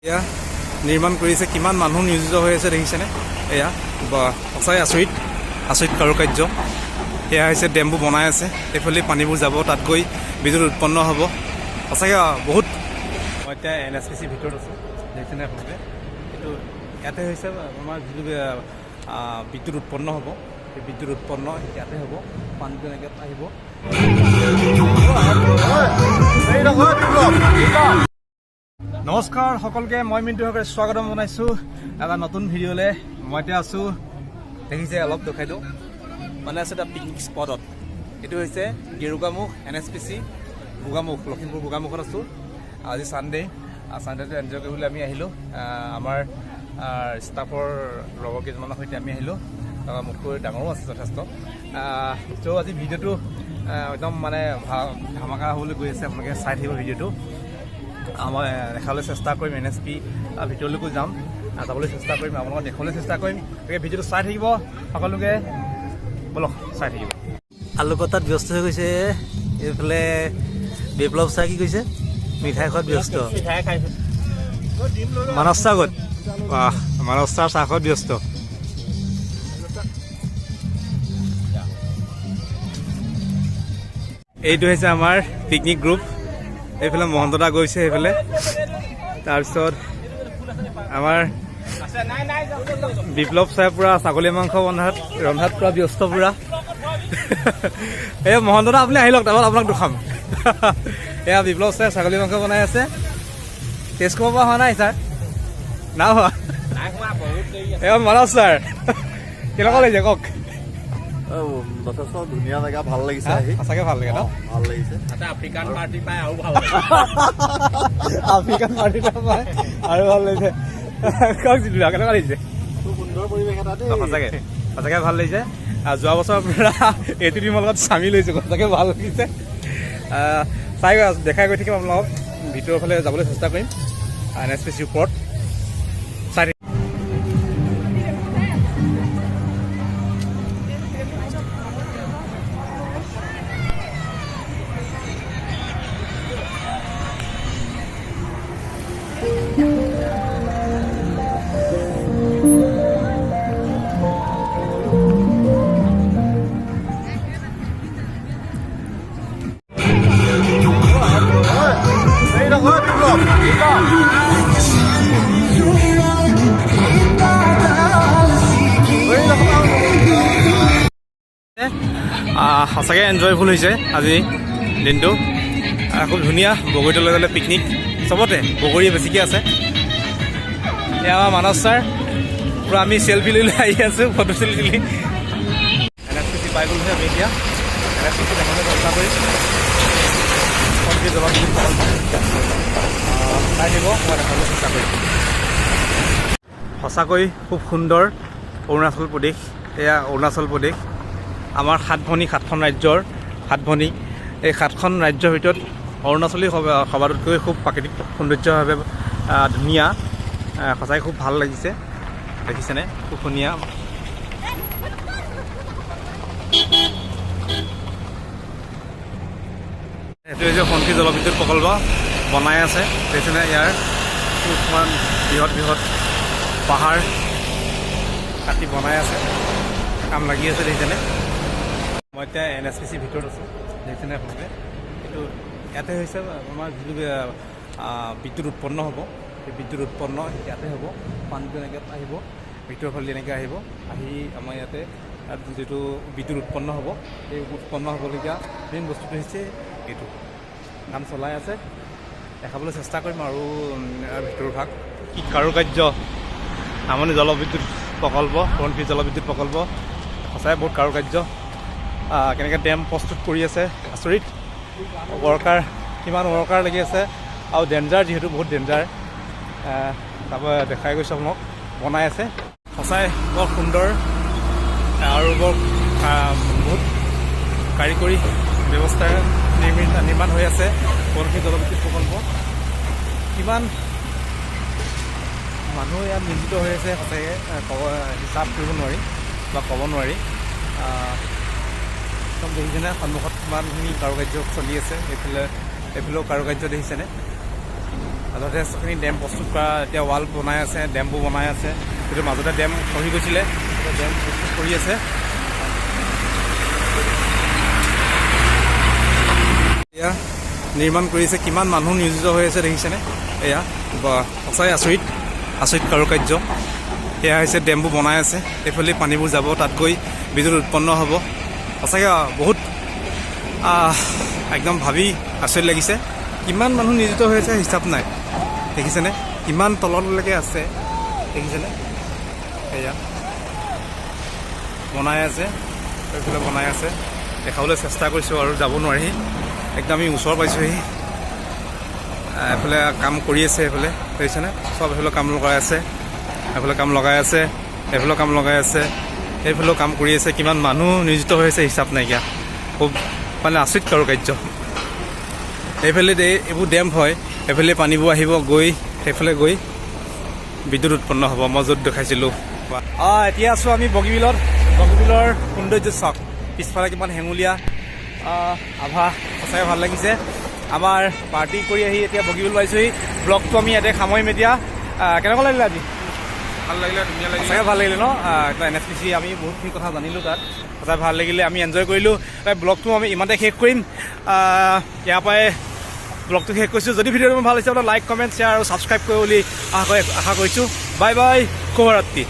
এয়া নিৰ্মাণ কৰিছে, কিমান মানুহ নিয়োজিত হৈ আছে দেখিছেনে? এয়া সঁচাই আচৰিত আচৰিত কাৰুকাৰ্য। এয়া হৈছে ডেমবোৰ বনাই আছে, এইফালে পানীবোৰ যাব, তাত গৈ বিদ্যুৎ উৎপন্ন হ'ব। সঁচাকৈ বহুত। মই এতিয়া NHPC ভিতৰত আছোঁ, দেখিছেনে আপোনালোকে? এইটো ইয়াতে হৈছে আমাৰ যিটো বিদ্যুৎ উৎপন্ন হ'ব, সেই বিদ্যুৎ উৎপন্ন ইয়াতে হ'ব। পানীটো এনেকৈ আহিব। নমস্কাৰ সকলোকে, মই মিণ্টু সাগৰে স্বাগতম জনাইছোঁ এটা নতুন ভিডিঅ'লৈ। মই এতিয়া আছোঁ, দেখিছে অলপ দেখাই দিওঁ, মানে আছে এটা পিকনিক স্পটত। এইটো হৈছে গেৰুকামুখ NHPC গোগামুখ, লখিমপুৰ গোগামুখত আছোঁ। আজি ছানডে', ছানডে'টো এনজয় কৰিবলৈ আমি আহিলোঁ। আমাৰ ষ্টাফৰ লগৰ কেইজনমানৰ সৈতে আমি আহিলোঁ। মোতকৈ ডাঙৰো আছে যথেষ্ট। ত' আজি ভিডিঅ'টো একদম মানে ধামাকা হ'বলৈ গৈ আছে। আপোনালোকে চাই থাকিব ভিডিঅ'টো। মই দেখাবলৈ চেষ্টা কৰিম, NHP ভিতৰলৈকো যাম, যাবলৈ চেষ্টা কৰিম, আপোনালোকক দেখাবলৈ চেষ্টা কৰিম। গতিকে ভিডিঅ'টো চাই থাকিব সকলোকে, বলক চাই থাকিব। আলু কটাত ব্যস্ত হৈ গৈছে। এইফালে বিপ্লৱ চাহ কি কৈছে? মিঠাই খোৱাত ব্যস্ত। মানস চাহ ক'ত? মানস চাহ চাহ খোৱাত ব্যস্ত। এইটো হৈছে আমাৰ পিকনিক গ্ৰুপ। এইফালে মহন্তদা গৈছে সেইফালে। তাৰপিছত আমাৰ বিপ্লৱ চাই পুৰা ছাগলী মাংস ৰন্ধাত পুৰা ব্যস্ত পুৰা। এই মহন্তদা আপুনি আহি লওক, তাৰপৰা আপোনাক দেখাম। এয়া বিপ্লৱ চাই ছাগলী মাংস বনাই আছে। টেষ্ট কৰিব পৰা হোৱা নাই ছাৰ? না হোৱা? এয়া মানস ছাৰ, কেনেকুৱা লাগিছে কওক? যথেষ্ট ধুনীয়া জেগা, ভাল লাগিছে। সঁচাকে ভাল লাগে ন? ভাল লাগিছে। আফ্ৰিকান পাৰ্টি পাই আৰু ভাল আফ্ৰিকান পাৰ্টি পাই আৰু ভাল লাগিছে। কওক জিতু, কেনেকুৱা লাগিছে? খুব সুন্দৰ পৰিৱেশ এটা দেই। সঁচাকে সঁচাকে ভাল লাগিছে। যোৱা বছৰৰ পৰা এইটো টিমৰ লগত চামিল হৈছোঁ, সঁচাকে ভাল লাগিছে। চাই দেখাই গৈ থাকিম আপোনালোকক, ভিতৰৰ ফালে যাবলৈ চেষ্টা কৰিম NHPC ওপৰত। চাই সঁচাকৈ এনজয়ফুল হৈছে আজি দিনটো। খুব ধুনীয়া। বগৰীলৈ গ'লে পিকনিক চবতে বগৰীয়ে বেছিকৈ আছে। এয়া আমাৰ মানস ছাৰ, পূৰা আমি চেল্ফি লৈ আহি আছোঁ, ফটো চেল্ফি তুলি। NHPC পাই গ'লোহে আমি এতিয়া। NHPC দেখাবলৈ চেষ্টা কৰিম। চাই দিব, মই দেখাবলৈ চেষ্টা কৰিম। সঁচাকৈ খুব সুন্দৰ অৰুণাচল প্ৰদেশ। এয়া অৰুণাচল প্ৰদেশ, আমাৰ সাতখন ৰাজ্যৰ সাতভনী। এই 7খন ৰাজ্যৰ ভিতৰত অৰুণাচলী সবাতোতকৈ খুব প্ৰাকৃতিক সৌন্দৰ্যভাৱে ধুনীয়া। সঁচাকৈ খুব ভাল লাগিছে, দেখিছেনে? খুব ধুনীয়া। এইটো হৈছে খন্তি জলবিদ্যুৎ প্ৰকল্প বনাই আছে, দেখিছেনে? ইয়াৰ কিছুমান বৃহৎ বৃহৎ পাহাৰ কাটি বনাই আছে, কাম লাগি আছে, দেখিছেনে? মই এতিয়া NHPC ভিতৰত আছোঁ, দেখিছেনে আপোনালোকে? এইটো ইয়াতে হৈছে আমাৰ যিটো বিদ্যুৎ উৎপন্ন হ'ব, সেই বিদ্যুৎ উৎপন্ন ইয়াতে হ'ব। পানীটো এনেকৈ আহিব, ভিতৰৰ ফালে এনেকৈ আহিব, আহি আমাৰ ইয়াতে যিটো বিদ্যুৎ উৎপন্ন হ'ব, সেই উৎপন্ন হ'বলগীয়া মেইন বস্তুটো হৈছে এইটো। কাম চলাই আছে, দেখাবলৈ চেষ্টা কৰিম আৰু ভিতৰৰ ভাগ। কি কাৰুকাৰ্য! আমনি জলবিদ্যুৎ প্ৰকল্প, সোৱণশিৰি জলবিদ্যুৎ প্ৰকল্প, সঁচাই বহুত কাৰুকাৰ্য। কেনেকৈ ডেম প্ৰস্তুত কৰি আছে, আচৰিত। ৱৰ্কাৰ, কিমান ৱৰ্কাৰ লাগি আছে, আৰু ডেঞ্জাৰ, যিহেতু বহুত ডেঞ্জাৰ। তাৰপৰা দেখাই গৈছোঁ আপোনাক, বনাই আছে। সঁচাই বৰ সুন্দৰ আৰু বৰ বহুত কাৰিকৰী ব্যৱস্থাৰে নিৰ্মাণ হৈ আছে সোৱণশিৰি জলবিদ্যুৎ প্ৰকল্প। কিমান মানুহ ইয়াত নিয়োজিত হৈ আছে, সঁচাকৈ হিচাপ কৰিব নোৱাৰি বা ক'ব নোৱাৰি। একদম দেখিছেনে সন্মুখত কিমানখিনি কাৰুকাৰ্য চলি আছে। এইফালেও কাৰুকাৰ্য দেখিছেনে? যথেষ্টখিনি ডেম প্ৰস্তুত কৰা এতিয়া ৱাল বনাই আছে, ডেমবোৰ বনাই আছে। কিন্তু মাজতে ডেম খহি গৈছিলে, এতিয়া ডেম প্ৰস্তুত কৰি আছে। এয়া নিৰ্মাণ কৰিছে, কিমান মানুহ নিয়োজিত হৈ আছে দেখিছেনে? এয়া সঁচাই আচৰিত কাৰুকাৰ্য। এয়া হৈছে ডেমবোৰ বনাই আছে, এইফালে পানীবোৰ যাব, তাত গৈ বিদ্যুৎ উৎপন্ন হ'ব। সঁচাকৈ বহুত একদম ভাবি আচৰিত লাগিছে। কিমান মানুহ নিয়োজিত হৈ আছে হিচাপ নাই, দেখিছেনে? কিমান তললৈকে আছে দেখিছেনে? এয়া বনাই আছে, এইফালে বনাই আছে। দেখাবলৈ চেষ্টা কৰিছোঁ আৰু যাব নোৱাৰি, একদম আমি ওচৰ পাইছোঁহি। এফালে কাম কৰি আছে, এইফালে দেখিছেনে? চব এইফালে কাম লগাই আছে, এইফালে কাম লগাই আছে, এইফালেও কাম লগাই আছে, এইফালেও কাম কৰি আছে। কিমান মানুহ নিয়োজিত হৈ আছে হিচাপ নাইকিয়া। খুব মানে আচৰিত কাৰুকাৰ্য। এইফালে এইবোৰ ডেম হয়, এইফালে পানীবোৰ আহিব, গৈ সেইফালে গৈ বিদ্যুৎ উৎপন্ন হ'ব। মই য'ত দেখাইছিলোঁ। এতিয়া আছোঁ আমি বগীবিলত। বগীবিলৰ সৌন্দৰ্য চাওক, পিছফালে কিমান হেঙুলীয়া আভা, সঁচাকৈ ভাল লাগিছে। আমাৰ পাৰ্টি কৰি আহি এতিয়া বগীবিল পাইছোঁহি। ব্লগটো আমি ইয়াতে সামৰিম এতিয়া। কেনেকুৱা লাগিলে আজি? ভাল লাগিলে, ধুনীয়া লাগিলে। সঁচাকৈ ভাল লাগিলে ন? NHPC আমি বহুতখিনি কথা জানিলোঁ তাত, সঁচাই ভাল লাগিলে, আমি এনজয় কৰিলোঁ। ব্লগটো আমি ইমানতে শেষ কৰিম। ইয়াৰ পৰাই ব্লগটো শেষ কৰিছোঁ। যদি ভিডিঅ'টো ভাল হৈছে লাইক, কমেণ্ট, শ্বেয়াৰ আৰু ছাবস্ক্ৰাইব কৰিব বুলি আশা কৰিছোঁ। বাই বাই, শুভৰাত্ৰি।